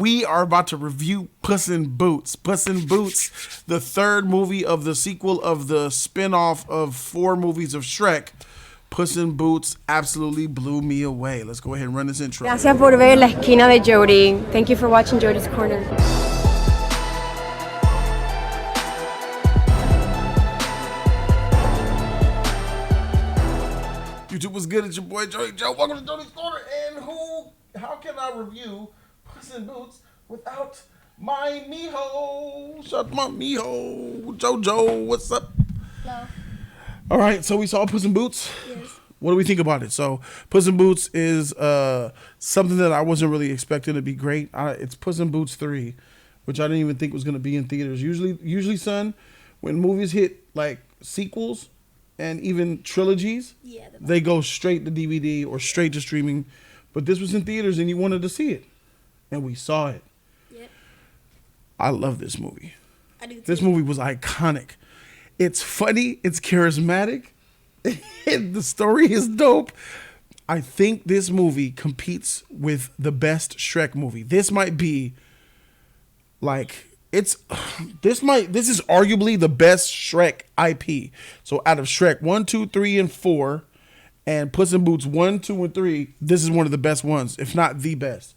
We are about to review Puss in Boots. Puss in Boots, the third movie of the sequel of the spin-off of 4 movies of Shrek. Puss in Boots absolutely blew me away. Let's go ahead and run this intro. Gracias por ver La Esquina de Jody. Thank you for watching Jody's Corner. YouTube was good. It's your boy Jody Joe. Welcome to Jody's Corner. And how can I review Puss in Boots without my mijo? Shut my mijo. Jojo, what's up? Hello. All right, so we saw Puss in Boots. Yes. What do we think about it? So Puss in Boots is something that I wasn't really expecting to be great. It's Puss in Boots 3, which I didn't even think was going to be in theaters. Usually, son, when movies hit like sequels and even trilogies, they go straight to DVD or straight to streaming. But this was in theaters and you wanted to see it. And we saw it. Yep. I love this movie. I do too. This movie was iconic. It's funny. It's charismatic. The story is dope. I think this movie competes with the best Shrek movie. This might be like this is arguably the best Shrek IP. So out of Shrek 1, 2, 3, and 4, and Puss in Boots 1, 2, and 3, this is one of the best ones, if not the best.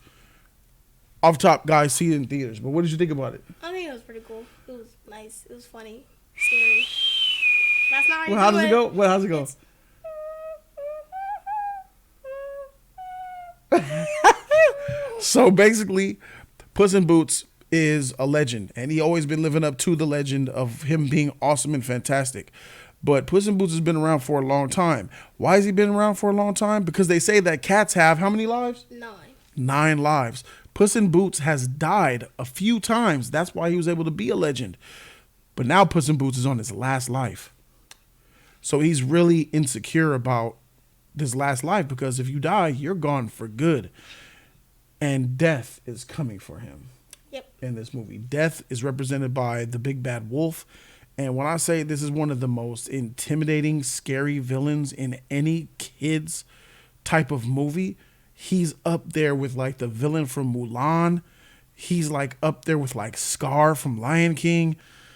Off top, guys, see it in theaters. But what did you think about it? I think it was pretty cool. It was nice. It was funny. Scary. That's not how you Well, how do does it go? Well, how's it go? So basically, Puss in Boots is a legend, and he always been living up to the legend of him being awesome and fantastic. But Puss in Boots has been around for a long time. Why has he been around for a long time? Because they say that cats have how many lives? 9. 9 lives. Puss in Boots has died a few times. That's why he was able to be a legend. But now Puss in Boots is on his last life. So he's really insecure about this last life because if you die, you're gone for good. And death is coming for him. Yep. In this movie. Death is represented by the big bad wolf. And when I say this is one of the most intimidating, scary villains in any kid's type of movie, he's up there with like the villain from Mulan. He's like up there with like Scar from Lion King.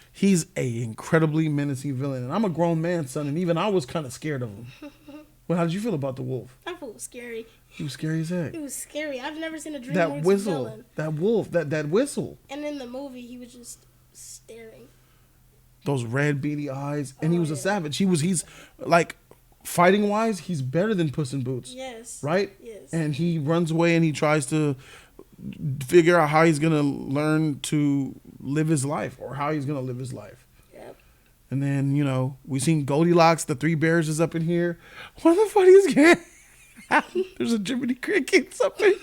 He's a incredibly menacing villain. And I'm a grown man, son, and even I was kind of scared of him. Well, how did you feel about the wolf? That fool was scary. He was scary as heck. It was scary. I've never seen a DreamWorks That whistle, villain. that wolf, that whistle. And in the movie, he was just staring. Those red beady eyes. And he was a savage. He's like, fighting wise, he's better than Puss in Boots. Yes. Right? Yes. And he runs away and he tries to figure out how he's going to learn to live his life or how he's going to live his life. Yep. And then, you know, we seen Goldilocks, the 3 Bears is up in here. One of the funniest games. There's a Jiminy Cricket's up in.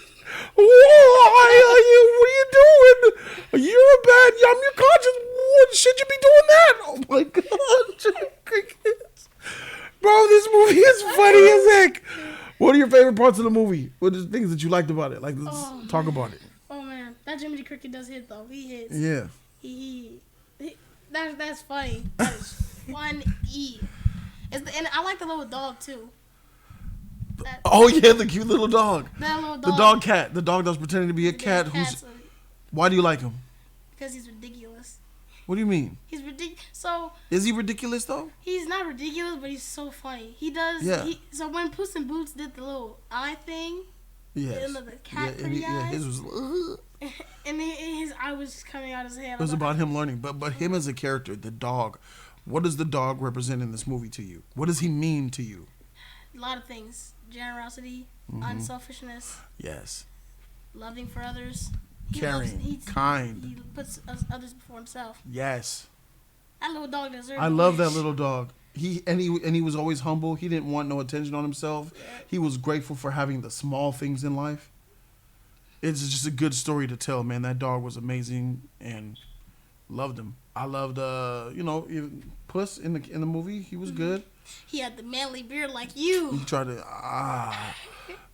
Why are you? What are you doing? You're a bad. I'm your conscience. What should you be doing that? Oh my God, Jiminy Crickets. Bro, this movie is funny as heck. What are your favorite parts of the movie? What are the things that you liked about it? Like, let's talk about it. Oh man, that Jiminy Cricket does hit though. He hits. Yeah. That's funny. That is funny. And I like the little dog too. Oh yeah, the cute little dog. That little dog. The dog cat. The dog that's pretending to be a cat. Why do you like him? Because he's ridiculous. What do you mean? He's ridiculous. So is he ridiculous though? He's not ridiculous, but he's so funny. He does. Yeah. So when Puss in Boots did the little eye thing, yes. The cat pretty eyes. His was. And his eye was just coming out his head. It was about him learning, but him as a character, the dog. What does the dog represent in this movie to you? What does he mean to you? A lot of things: generosity, unselfishness. Yes. Loving for others. Caring, kind. He puts others before himself. Yes. That little dog deserves. I love that little dog. He was always humble. He didn't want no attention on himself. Yeah. He was grateful for having the small things in life. It's just a good story to tell, man. That dog was amazing and loved him. I loved, Puss in the movie. He was good. He had the manly beard like you. He tried to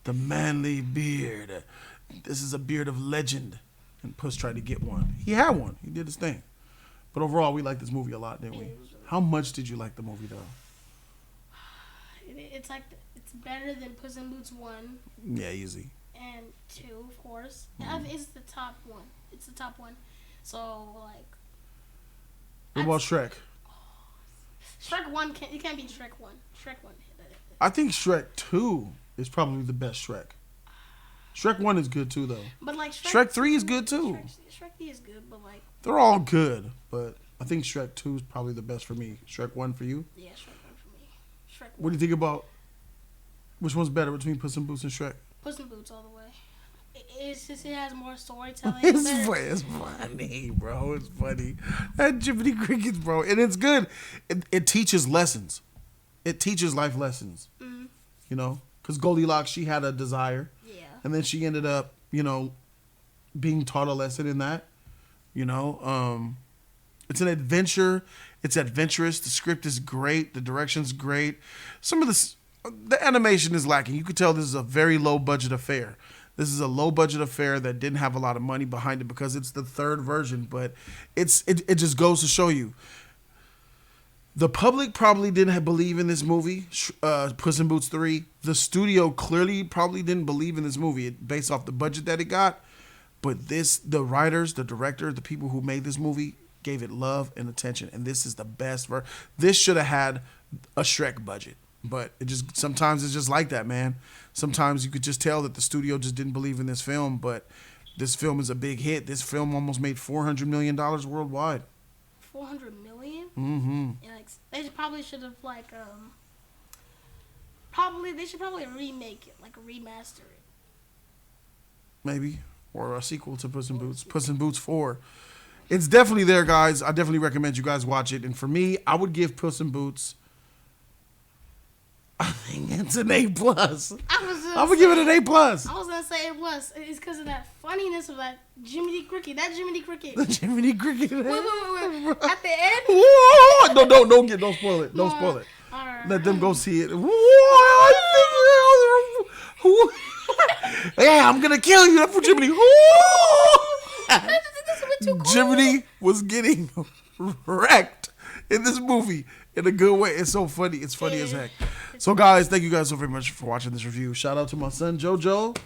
the manly beard. This is a beard of legend. And Puss tried to get one. He had one. He did his thing. But overall, we liked this movie a lot, didn't we? How much did you like the movie, though? It's better than Puss in Boots 1. Yeah, easy. and 2, of course. It's the top one. It's the top one. So like. What about Shrek? Shrek 1 it can't be Shrek 1. Shrek 1. I think Shrek 2 is probably the best Shrek. Shrek 1 is good too, though. But like Shrek 3 is good too. Shrek 3 is good, but like. They're all good, but I think Shrek 2 is probably the best for me. Shrek 1 for you? Yeah, Shrek 1 for me. Shrek 1. What do you think about which one's better between Puss in Boots and Shrek? Puss in Boots all the way. It's just it has more storytelling. It's funny, bro. It's funny. That Jiminy Crickets, bro. And it's good. It teaches lessons. It teaches life lessons. Mm-hmm. You know? Because Goldilocks, she had a desire. Yeah. And then she ended up, you know, being taught a lesson in that. You know? It's an adventure. It's adventurous. The script is great. The direction's great. Some of the animation is lacking. You could tell this is a very low budget affair. This is a low budget affair that didn't have a lot of money behind it because it's the third version. But it just goes to show you. The public probably didn't believe in this movie, Puss in Boots 3. The studio clearly probably didn't believe in this movie based off the budget that it got. But the writers, the director, the people who made this movie gave it love and attention. And this is the best version. This should have had a Shrek budget. But sometimes it's just like that, man. Sometimes you could just tell that the studio just didn't believe in this film, but this film is a big hit. This film almost made $400 million worldwide. 400 million? Mm-hmm. Yeah, like, they probably should have they should probably remake it, like remaster it. Maybe. Or a sequel to Puss in Boots. Puss in Boots 4. It's definitely there, guys. I definitely recommend you guys watch it. And for me, I would give Puss in Boots, I think it's an A+. I would give it an A+. I was gonna say it was. It's because of that funniness of that Jiminy Cricket. That Jiminy Cricket. The Jiminy Cricket. Wait. At the end? Whoa! Don't spoil it. Don't spoil it. All right. Let them go see it. Yeah, I'm gonna kill you. That's for Jiminy. Jiminy was getting wrecked in this movie in a good way. It's so funny. It's funny as heck. So, guys, thank you guys so very much for watching this review. Shout out to my son, JoJo.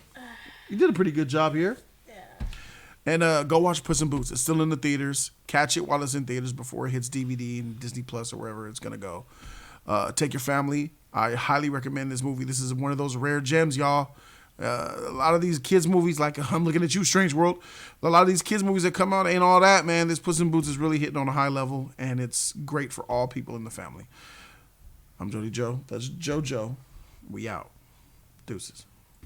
You did a pretty good job here. Yeah. And go watch Puss in Boots. It's still in the theaters. Catch it while it's in theaters before it hits DVD and Disney Plus or wherever it's going to go. Take your family. I highly recommend this movie. This is one of those rare gems, y'all. A lot of these kids movies, like I'm looking at you, Strange World. A lot of these kids movies that come out ain't all that, man. This Puss in Boots is really hitting on a high level, and it's great for all people in the family. I'm Jody Joe. That's JoJo. We out. Deuces.